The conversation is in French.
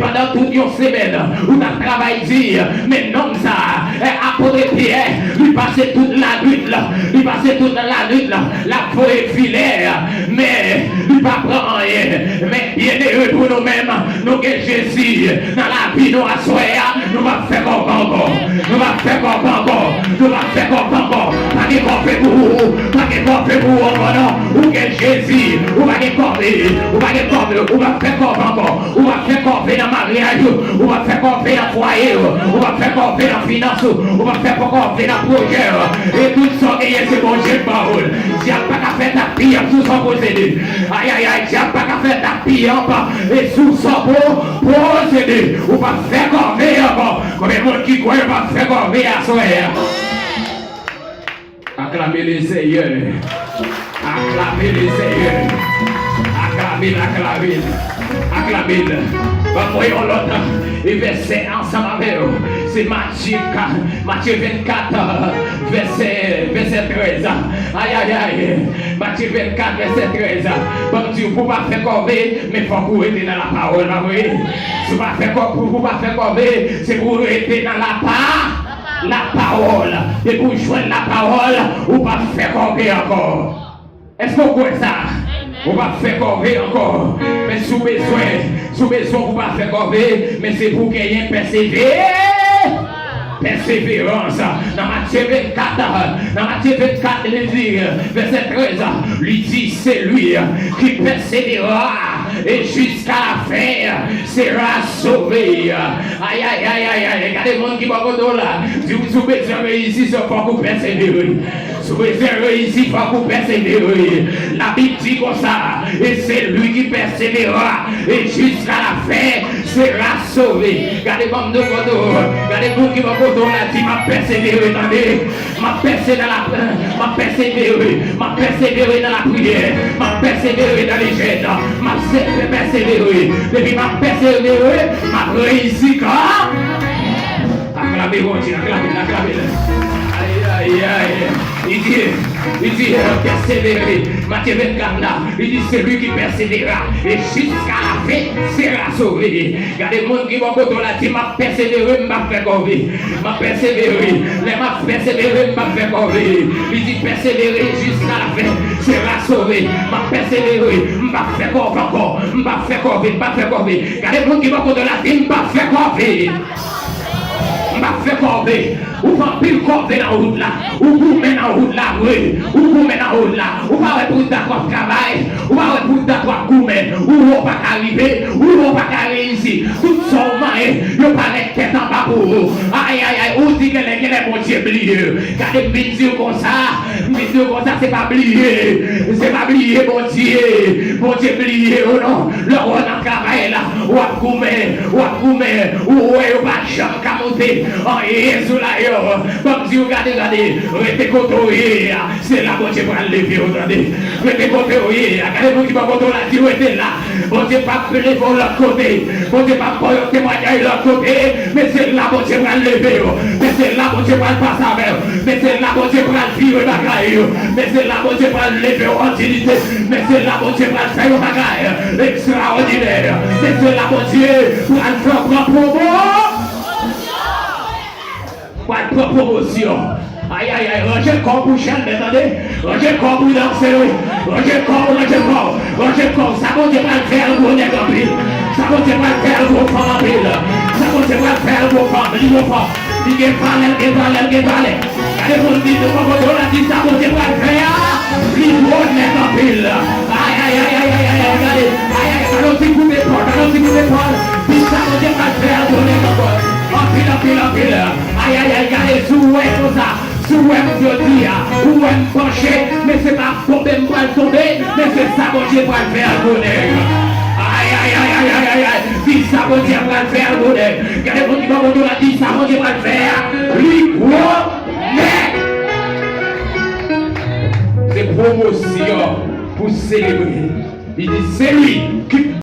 pendant toute une semaine, où t'as travaillé, mais non ça, apôtre Pierre, lui passait toute la lutte là, lui passait toute la lutte là, la forêt filaire, mais lui pas prendre rien, mais bien heureux pour nous-mêmes, nous que Jésus, dans la vie nous assoyons, nous va faire comme encore, nous va faire comme encore, nous va faire comme encore, pas de corps pour vous, pas de corps pour vous encore non, ou que Jésus, ou pas de corps, ou pas de corps, ou va faire comme encore, ou va faire comme dans mariage, ou va faire comme dans foyer, ou va faire comme dans finance, ou va faire comme dans projet, et tout ça qui est bon Dieu parole. Si a pas qu'à faire ta pire sous son possédé, aïe aïe aïe, si a pas qu'à faire ta pire et sous son possédé, ou pas faire comme encore, comme les gens qui croient pas faire comme à soi. Acclamez les Seigneurs, acclamez les Seigneurs, acclamez, acclamez, acclamez. Voyons l'autre, et verset ensemble avec eux. C'est Matthieu 24, verset 13. Aïe aïe aïe. Matthieu 24, verset 13. Bon Dieu, pour ne pas faire corvée, mais il faut que vous restez dans la parole. Si vous ne pas faire corvée, c'est pour rester dans la parole. Et pour joindre la parole, ou pas faire corvée encore. Est-ce que vous croyez ça? On va faire corvée encore. Mais sous besoin, on va faire corvée. Mais c'est pour qu'il y ait persévérance. Dans Matthieu 24, il dit, verset 13, lui dit, c'est lui qui persévérera et jusqu'à la fin sera sauvé. Aïe, aïe, aïe, aïe, aïe. Regardez le monde qui va au là. Si vous avez réussi, il faut que vous persévérez. Si vous avez réussi, il faut que vous persévérez. La Bible dit comme ça. Et c'est lui qui persévérera et jusqu'à la fin sera sauvé. Regardez comme nous, regardez vous qui va au là, dit m'a persévéré, attendez. M'a persévéré dans la prière, m'a persévéré dans les jeunes, m'a persévéré. Depuis m'a persévéré, m'a réussi quand? Acclamez, bon Dieu, acclamez. Aïe, aïe, aïe. Il dit, persévérer. Matthieu 24 là, il dit, c'est lui qui persévérera. Et jusqu'à la fin, sera sauvé. Regardez le monde qui va côté là, dit, m'a persévéré, m'a fait corvée. M'a persévéré. M'a persévéré, m'a fait corvée. Il dit, persévérer jusqu'à la fin, sera sauvé. M'a persévéré, m'a fait corvée encore. M'a fait corvée. Regardez le monde qui va côté là, dit, m'a fait corvée. M'a fait corvée. Ou pas pile corvée dans la route là. Ou vous mettez dans la route là, oui. Ou vous mettez dans la route là. Ou pas pour d'accord travail. Ou pas pour d'accord gourmet. Ou pas arriver. Ou pas réussir. Tout ça, vous pas les têtes en bas pour vous. Aïe aïe aïe. Ou dit que les bon Dieu oublié. Car les vidéos comme ça, c'est pas oublié. C'est pas oublié, bon Dieu. Bon Dieu oublié ou non. Le roi dans le travail là. Ou à gourmet. Ou pas jamais qu'à monter. En Jésus là. Comme si vous regardez, restez côtoyé, c'est là bon Dieu pour lever, attendez. Restez côtoyé, regardez-vous qui va côtoyer là, si vous êtes là. Bon Dieu pas lever pour l'autre côté, bon Dieu pas pour témoigner de l'autre côté, mais c'est là bon Dieu pour lever, mais c'est là bon Dieu pour passer avec, mais c'est là bon Dieu pour vivre la bagaille, mais c'est là bon Dieu pour lever en utilité, mais c'est là bon Dieu pour faire une bagaille extraordinaire, mais c'est là bon Dieu pour faire propre mot. Pas de promotion. Aïe aïe aïe, Roger le corps pour chanter, attendez. Roger le corps pour danser, oui. Roger le corps. Ça va te faire le gros nez en pile. Ça va te faire le gros femme en pile. Ça va te faire le gros femme. Il est valé. Allez-vous dire de quoi on a dit, ça va te faire le gros nez en pile. Aïe aïe aïe aïe aïe aïe, regardez. Aïe aïe, allons y couper porte. Puis ça va te faire le gros nez en pile. En pile. Aïe aïe aïe, regardez, sous comme ça. Sous je dis, ou penché, mais c'est pas problème pour le tomber, mais c'est ça mon Dieu pour le faire le bonheur. Aïe, dis ça mon Dieu pour le faire le bonheur. Regardez-vous qui va vous dire, dis ça mon Dieu pour le faire, lui, c'est promotion pour célébrer. Il dit, c'est lui qui